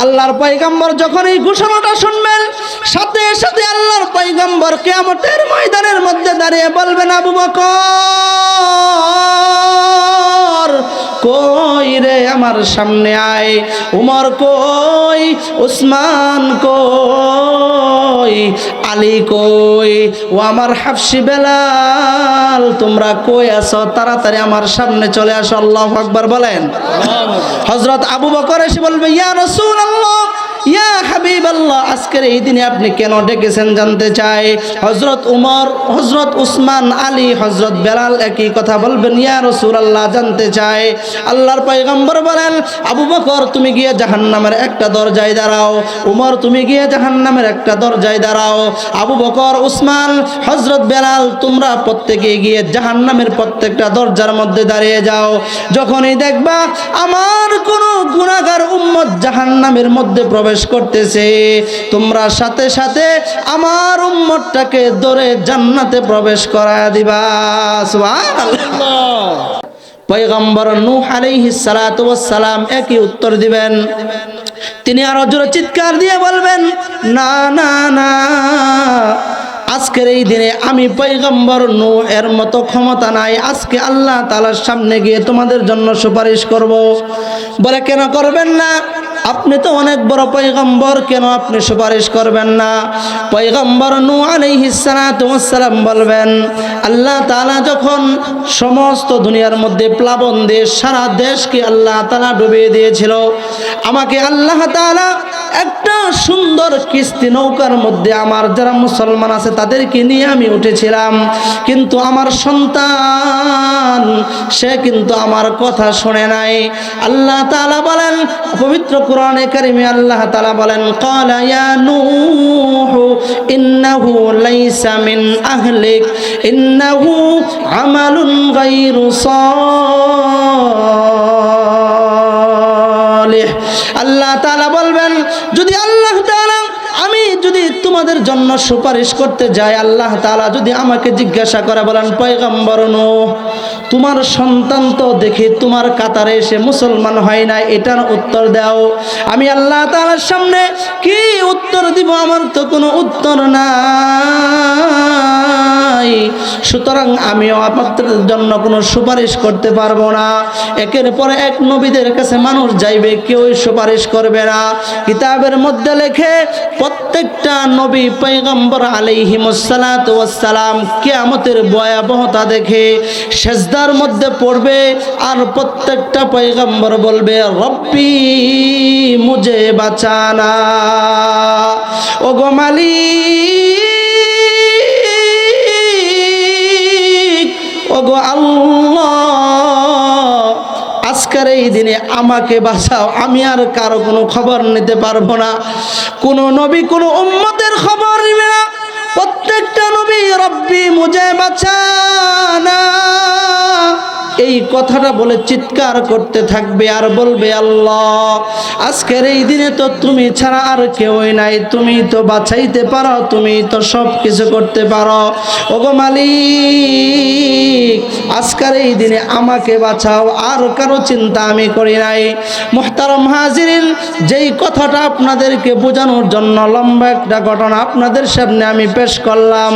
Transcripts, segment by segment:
আল্লাহর পয়গম্বর যখন এই ঘোষণাটা শুনবেন, সাথে সাথে আল্লাহর পয়গম্বর কিয়ামতের ময়দানের মধ্যে দাঁড়িয়ে বলবেন, আবু বকর কই রে, আমার সামনে আয়। উমর কই, উসমান কই, আলী কই, ও আমার হাফসি বেলাল তোমরা কই আছো? তাড়াতাড়ি আমার সামনে চলে আসো। আল্লাহু আকবার বলেন। হযরত আবু বকর এসে বলবে, ইয়া রাসূলুল্লাহ, ইয়া হাবিবাল্লাহ, আজকের এই দিনে আপনি কেন ডেকেছেন জানতে চাই। হযরত উমর, হযরত উসমান, আলী, হযরত বেলাল একই কথা বলবেন, ইয়া রাসূলুল্লাহ জানতে চাই। আল্লাহর পয়গম্বর বলেন, আবু বকর তুমি গিয়ে জাহান্নামের একটা দরজায় দাঁড়াও, উমর তুমি গিয়ে জাহান্নামের একটা দরজায় দাঁড়াও। আবু বকর, উসমান, হযরত বেলাল তোমরা প্রত্যেকে গিয়ে জাহান্নামের প্রত্যেকটা দরজার মধ্যে দাঁড়িয়ে যাও। যখনই দেখবা আমার কোন গুনাহগার উম্মত জাহান্নামের মধ্যে প্রবেশ করতেছে, তোমরা সাথে সাথে আমার উম্মতটাকে ধরে জান্নাতে প্রবেশ করায় দিবা। সুবহানাল্লাহ। পয়গম্বর নূহ আলাইহিস সালাতু ওয়াস সালাম একই উত্তর দিবেন। তিনি আরো জোরে চিৎকার দিয়ে বলবেন, না না না, আজকের এই দিনে আমি পয়গম্বর নূহ এর মতো ক্ষমতা নাই। আজকে আল্লাহ তাআলার সামনে গিয়ে তোমাদের জন্য সুপারিশ করব। বলে, কেন করবেন না? আপনি তো অনেক বড় পয়গম্বর, কেন আপনি সুপারিশ করবেন না? পয়গম্বর নূহ আলাইহিস সালাতু ওয়াস সালাম বলবেন, আল্লাহ তাআলা যখন সমস্ত দুনিয়ার মধ্যে প্লাবন দিয়ে সারা দেশকে আল্লাহ তাআলা ডুবিয়ে দিয়েছিল, আমাকে আল্লাহ তাআলা একটা সুন্দর কিস্তি নৌকার মধ্যে আমার যারা মুসলমান আছে তাদেরকে নিয়ে আমি উঠেছিলাম, কিন্তু আমার সন্তান সে কিন্তু আমার কথা শুনে নাই। আল্লাহ তাআলা বলেন পবিত্র কোরআনে কারিমে, আল্লাহ তাআলা বলেন, ক্বালা ইয়া নূহ ইন্নাহু লাইসা মিন আহলিক ইন্নাহু আমালুন গায়রু সালিহ। আল্লাহ তাআলা বলবেন, যদি আল্লাহ তাআলা আমি যদি তোমাদের জন্য সুপারিশ করতে যাই, আল্লাহ তাআলা যদি আমাকে জিজ্ঞাসা করে, বলেন পয়গম্বর নূহ তোমার সন্তান তো দেখি তোমার কাতারে এসে মুসলমান হয় না, এটার উত্তর দাও। আমি আল্লাহ তাআলার সামনে কি উত্তর দিব? আমার তো কোনো উত্তর নাই। সুতরাং আমিও আপনাদের জন্য কোনো সুপারিশ করতে পারবো না। একের পর এক নবীদের কাছে মানুষ যাইবে, কেউই সুপারিশ করবে না। কিতাবের মধ্যে লেখে, প্রত্যেকটা নবী পয়গম্বর আলাইহিমুস সালাতু ওয়াস সালাম কিয়ামতের ভয়াবহতা দেখে সিজদার মধ্যে পড়বে, আর প্রত্যেকটা পয়গম্বর বলবে, রব্বি মুঝে বাঁচানা, ওগো মালিক, ওগো আল্লাহ, আজকের এই দিনে আমাকে বাঁচাও। আমি আর কারো কোনো খবর নিতে পারবো না। কোনো নবী কোনো উম্মতের খবর নিবে না। প্রত্যেকটা নবী রব্বি মুঝে বাঁচানা এই কথাটা বলে চিৎকার করতে থাকবে আর বলবে, আল্লাহ আজকের এই দিনে তো তুমি ছাড়া আর কেউই নাই, তুমি তো বাঁচাইতে পারো, তুমি তো সব কিছু করতে পারো। ওগো মালিক, আজকের এই দিনে আমাকে বাঁচাও, আর কারো চিন্তা আমি করি নাই। মুহতারাম হাজিরিন, যেই কথাটা আপনাদেরকে বোঝানোর জন্য লম্বা একটা ঘটনা আপনাদের সামনে আমি পেশ করলাম।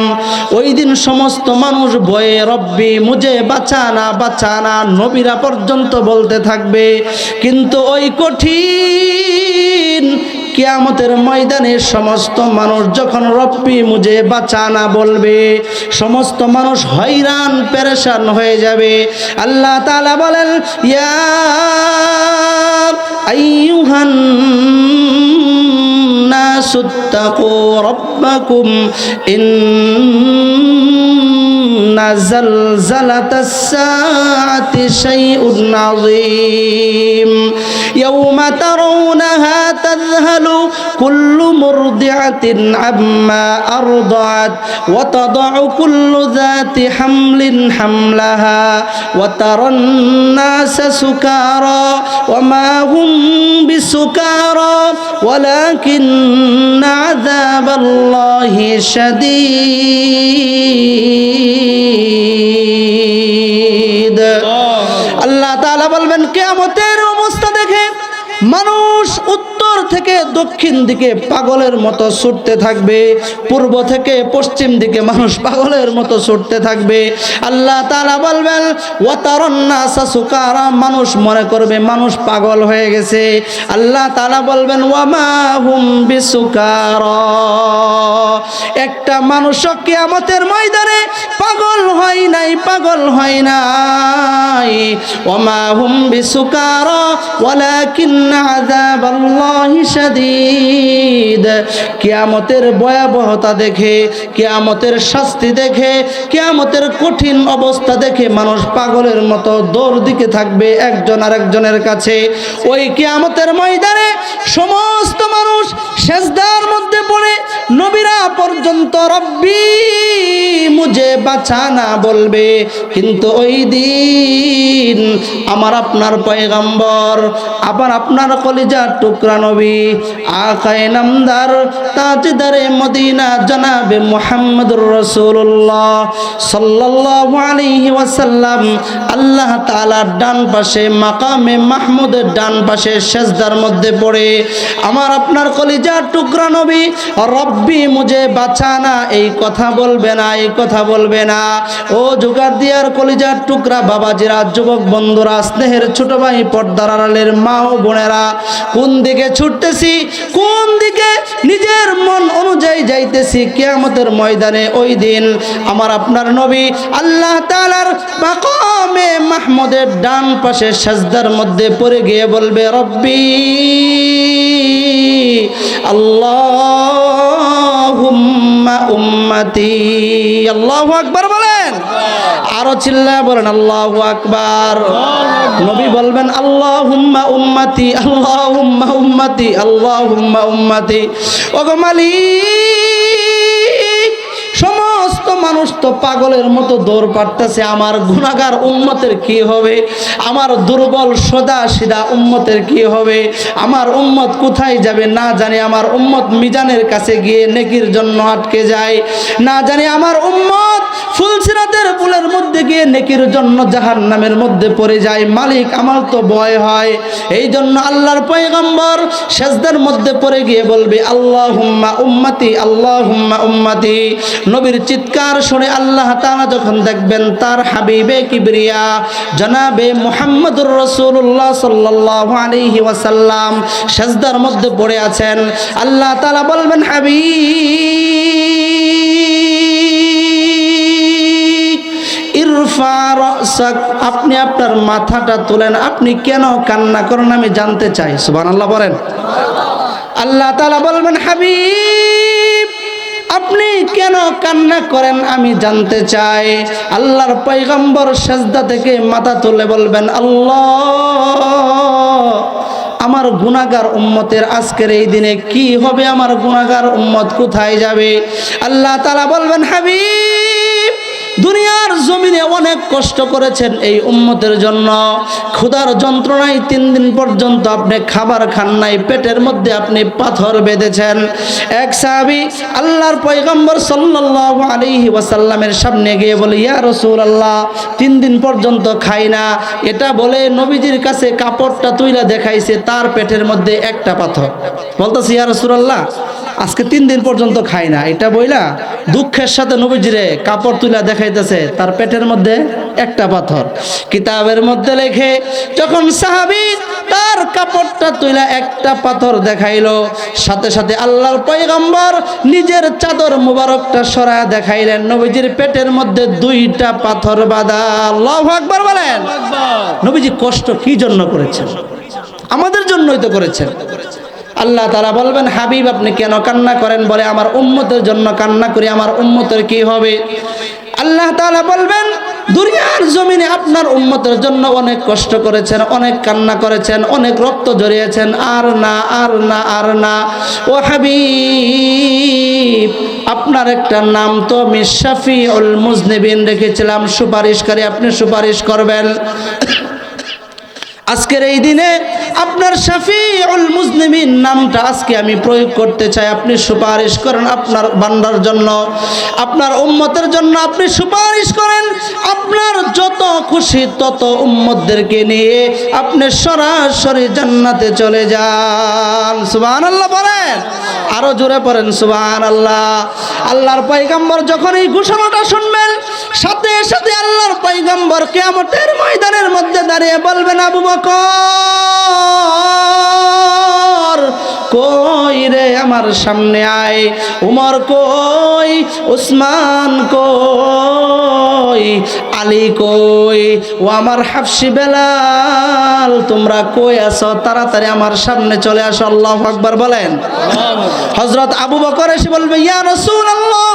ওই দিন সমস্ত মানুষ ভয়ে রব্বি মুঝে বাঁচানা বাঁচানা নবীরা পর্যন্ত বলতে থাকবে, কিন্তু ওই কঠিন কিয়ামতের ময়দানে সমস্ত মানুষ যখন রব্বি মুঝে বাঁচানা বলবে, সমস্ত মানুষ হয়রান পেরেশান হয়ে যাবে। আল্লাহ তাআলা বলেন, ইয়া আইয়ুহান নাসুত্তাকু রাব্বাকুম ইন্না জালজালাতাস সাআতি শাইউন আযীম ইয়াওমা তারাউনাহা তাযহালু কুল্লু মুরদিআতিন আম্মা আরদাআত ওয়া তাদাউ কুল্লু যাতি হামলিন হামলাহা ওয়া তারান নাসা সুকারা ওয়া মা হুম বিসুকারা ওয়ালাকিন্না আযাবাল্লাহি শাদীদ। আল্লাহ তাআলা বলবেন, কিয়ামতের অবস্থা দেখে মানুষ উত্তর থেকে থেকে দক্ষিণ দিকে পাগলের মতো ছুটতে থাকবে, পূর্ব থেকে পশ্চিম দিকে মানুষ পাগলের মতো ছুটতে থাকবে। আল্লাহ তাআলা বলবেন ওয়াতারান নাসা সুকারা, মানুষ মনে করবে মানুষ পাগল হয়ে গেছে। আল্লাহ তাআলা বলবেন ওয়ামা হুম বিসুকারা, একটা মানুষ কিয়ামতের ময়দানে পাগল হয় নাই, পাগল হয় নাই। ওয়ামা হুম বিসুকারা ওয়ালাকিন্না আযাবাল্লাহি শাদীদ, কিয়ামতের ভয়াবহতা দেখে, কিয়ামতের শাস্তি দেখে, কিয়ামতের কঠিন অবস্থা দেখে মানুষ পাগলের মতো দৌড় দিকে থাকবে একজন আরেকজনের কাছে। ওই কিয়ামতের ময়দানে সমস্ত মানুষ সেজদার মধ্যে পড়ে নবীরা পর্যন্ত রব্বি মুঝে বাঁচানা বলবে। কিন্তু ওই দিন আমার আপনার পয়গম্বর, আবার আপনার কলিজার টুকরা নবী আকায়ে নামদার তাজদারে মদিনা জনাবে মুহাম্মদুর রাসূলুল্লাহ সাল্লাল্লাহু আলাইহি ওয়াসাল্লাম আল্লাহ তাআলার ডান পাশে মাকামে মাহমুদের ডান পাশে সেজদার মধ্যে পড়ে আমার আপনার কলিজার টুকরা নবী রব্বি মুঝে বাঁচানা এই কথা বলবে না, এই কথা বলবে না। ও জুগার দিয়ার কলিজার টুকরা বাবাজিরা, যুবক বন্ধুরা, স্নেহের ছোট ভাই, পর্দার আড়ালের মা ও বোনেরা, কোন দিকে ছুটতেছি, কোন দিকে নিজের মন অনুযায়ী যাইতেছি কিয়ামতের ময়দানে? ওই দিন আমার আপনার নবী আল্লাহ তাআলার মাকামে মাহমুদের ডান পাশে সাজদার মধ্যে পড়ে গিয়ে বলবে রব্বি আল্লাহুম্মা উম্মতি। আল্লাহু আকবার বলেন, আরো চিল্লায় বলেন আল্লাহু আকবার। নবী বলবেন আল্লাহুম্মা উম্মতি, আল্লাহুম্মা উম্মতি, আল্লাহুম্মা উম্মতি। ওগো মালিক, সমস্ত মানুষ তো পাগলের মতো দৌড় পাড়তেছে, আমার গুনাহগার উম্মতের কি হবে? আমার দুর্বল সোজা সিধা উম্মতের কি হবে? আমার উম্মত কোথায় যাবে না জানি। আমার উম্মত মিজানের কাছে গিয়ে নেকির জন্য আটকে যায়, না জানি আমার উম্মত ফুলসিরাতের পুলের মধ্যে গিয়ে নেকির জন্য জাহান্নামের মধ্যে পড়ে যায়। মালিক, আমার তো ভয় হয়। এই জন্য আল্লাহর পয়গম্বর সেজদার মধ্যে পড়ে গিয়ে বলবে আল্লাহুম্মা উম্মতি, আল্লাহুম্মা উম্মতি। নবীর চিৎকার শুনে আল্লাহ তাআলা যখন দেখবেন তার হাবিবে কিবরিয়া জনাবে মুহাম্মদুর রাসূলুল্লাহ সাল্লাল্লাহু আলাইহি ওয়াসাল্লাম সেজদার মধ্যে পড়ে আছেন, আল্লাহ তাআলা বলবেন হাবিব ইরফা রাসাক, আপনি আপনার মাথাটা তোলেন, আপনি কেন কান্না করেন আমি জানতে চাই। সুবহানাল্লাহ বলেন। আল্লাহ তাআলা বলবেন হাবিব আপনি কেন কান্না করেন আমি জানতে চাই। আল্লাহর পয়গম্বর সেজদা থেকে মাথা তুলে বলবেন আল্লাহ, আমার গুনাহগার উম্মতের আজকের এই দিনে কি হবে? আমার গুনাহগার উম্মত কোথায় যাবে? আল্লাহ তাআলা বলবেন হাবিব দুনিয়ার জমিনে অনেক কষ্ট করেছেন এই উম্মতের জন্য, ক্ষুধার যন্ত্রণায় 3 দিন পর্যন্ত আপনি খাবার খান নাই, পেটের মধ্যে আপনি পাথর বেঁধেছেন। এক সাহাবী আল্লাহর পয়গম্বর সাল্লাল্লাহু আলাইহি ওয়াসাল্লামের সামনে গিয়ে বলে ইয়া রাসূলুল্লাহ 3 দিন পর্যন্ত খাই না, এটা বলে নবীজির কাছে কাপড়টা তুইলা দেখাইছে তার পেটের মধ্যে একটা পাথর। বলতেছে ইয়া রাসূলুল্লাহ আজকে 3 দিন পর্যন্ত খাই না, এটা বইলা দুঃখের সাথে নবীজিরে কাপড় তুলা দেখাইতেছে তার পেটের মধ্যে একটা পাথর। কিতাবের মধ্যে লেখে যখন সাহাবী তার কাপড়টা তুলা একটা পাথর দেখাইলো, সাথে সাথে আল্লাহর পয়গম্বর নিজের চাদর মুবারকটা সরায়া দেখাইলেন, নবীজির পেটের মধ্যে 2টা পাথর বাঁধা। আল্লাহু আকবার বলেন। নবীজি কষ্ট কি জন্য করেছেন? আমাদের জন্যই তো করেছেন। আল্লাহ তাআলা বলবেন হাবিব আপনি কেন কান্না করেন? বলে আমার উম্মতের জন্য কান্না করি, আমার উম্মতের কি হবে? আল্লাহ তাআলা বলবেন দুনিয়ার জমিনে আপনার উম্মতের জন্য অনেক কষ্ট করেছেন, অনেক কান্না করেছেন, অনেক রক্ত ঝরিয়েছেন, আর না আর না আর না। ও হাবিব আপনার একটা নাম তো আমি শাফিউল মুজনিবিন রেখেছিলাম, সুপারিশকারী, আপনি সুপারিশ করবেন। আজকের এই দিনে আপনার শাফিউল মুজনিমিন নামটা আজকে আমি প্রয়োগ করতে চাই। আপনি সুপারিশ করেন আপনার বান্দার জন্য, আপনার উম্মতের জন্য আপনি সুপারিশ করেন। আপনার যত খুশি তত উম্মতদেরকে নিয়ে আপনি সরাসরি জান্নাতে চলে যান। সুবহানাল্লাহ বলেন, আরো জোরে পড়েন সুবহানাল্লাহ। আল্লাহর পয়গম্বর যখন এই ঘোষণাটা শুনবেন, সাথে সাথে আল্লাহর পয়গম্বর কিয়ামতের ময়দানের মধ্যে দাঁড়িয়ে বলবেন, আবু বকর কই রে, আমার সামনে আয়। উমর কই, উসমান কই, আলী কই, ও আমার হাফসি বেলাল, তোমরা কই আছো? তাড়াতাড়ি আমার সামনে চলে আসো। আল্লাহু আকবার বলেন। হযরত আবু বকর এসে বলবে, ইয়া রাসূলুল্লাহ,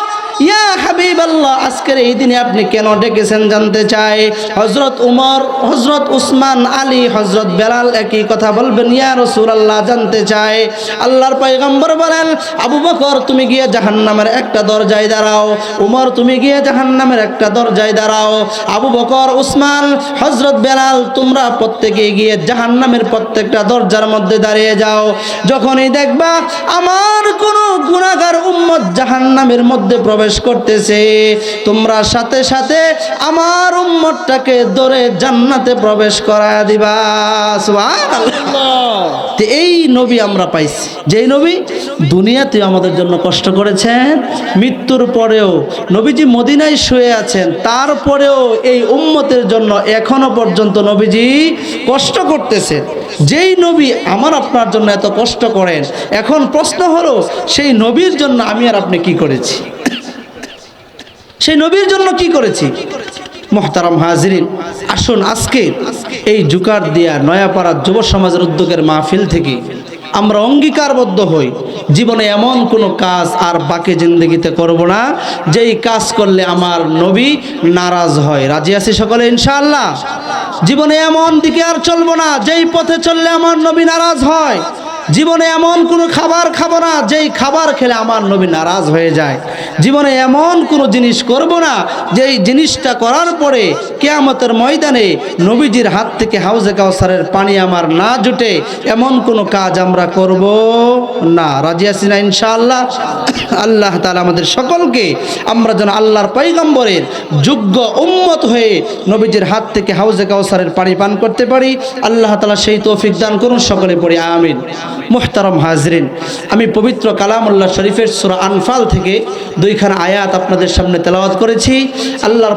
ইয়া হাবিবাল্লাহ, আজকের এই দিনে আপনি কেন ডেকেছেন জানতে চাই। হযরত উমর, হযরত উসমান, আলী, হযরত বেলাল একই কথা বলবেন, ইয়া রাসূলুল্লাহ জানতে চাই। আল্লাহর পয়গম্বর বলেন, আবু বকর তুমি গিয়ে জাহান্নামের একটা দরজায় দাঁড়াও, উমর তুমি গিয়ে জাহান্নামের একটা দরজায় দাঁড়াও, আবু বকর, উসমান, হযরত বেলাল তোমরা প্রত্যেকে গিয়ে জাহান্নামের প্রত্যেকটা দরজার মধ্যে দাঁড়িয়ে যাও। যখনই দেখবা আমার কোনো গুনাহগার উম্মত জাহান্নামের মধ্যে প্রবেশ করতেছে, তোমরা সাথে সাথে আমার উম্মতটাকে ধরে জান্নাতে প্রবেশ করায় দিবা। সুবহানাল্লাহ। এই নবী আমরা পাইছি, যেই নবী দুনিয়াতে আমাদের জন্য কষ্ট করেছেন, মৃত্যুর পরেও নবীজি মদিনায় শুয়ে আছেন, তারপরেও এই উম্মতের জন্য এখনো পর্যন্ত নবীজি কষ্ট করতেছেন। যেই নবী আমার আপনার জন্য এত কষ্ট করেন, এখন প্রশ্ন হলো সেই নবীর জন্য আমি আর আপনি কি করেছি? সেই নবীর জন্য কি করেছি? মুহতারাম হাজিরিন, আসুন আজকে এই জুকার দিয়া নয়াপাড়া যুব সমাজের উদ্যোগের মাহফিল থেকে আমরা অঙ্গীকারবদ্ধ হই, জীবনে এমন কোনো কাজ আর বাকি জিন্দগিতে করব না যেই কাজ করলে আমার নবী নারাজ হয়। রাজি আছি সকলে ইনশাআল্লাহ? জীবনে এমন দিকে আর চলবো না যেই পথে চললে আমার নবী নারাজ হয়। জীবনে এমন কোনো খাবার খাবো না যেই খাবার খেলে আমার নবী নারাজ হয়ে যায়। জীবনে এমন কোনো জিনিস করব না যেই জিনিসটা করার পরে কিয়ামতের ময়দানে নবীজির হাত থেকে হাউজে কাউসারের পানি আমার না জুটে, এমন কোনো কাজ আমরা করব না। রাজি আছি না ইনশাআল্লাহ? আল্লাহ তাআলা আমাদের সকলকে আমরা যেন আল্লাহর পয়গম্বরের যোগ্য উম্মত হয়ে নবীজির হাত থেকে হাউজে কাউসারের পানি পান করতে পারি। আল্লাহ তাআলা সেই তৌফিক দান করুন, সকলে পড়ি আমিন। মুহতারাম হাজরিন, আমি পবিত্র কালামুল্লাহ শরীফের সূরা আনফাল থেকে দুইখানা আয়াত আপনাদের সামনে তেলাওয়াত করেছি। আল্লাহর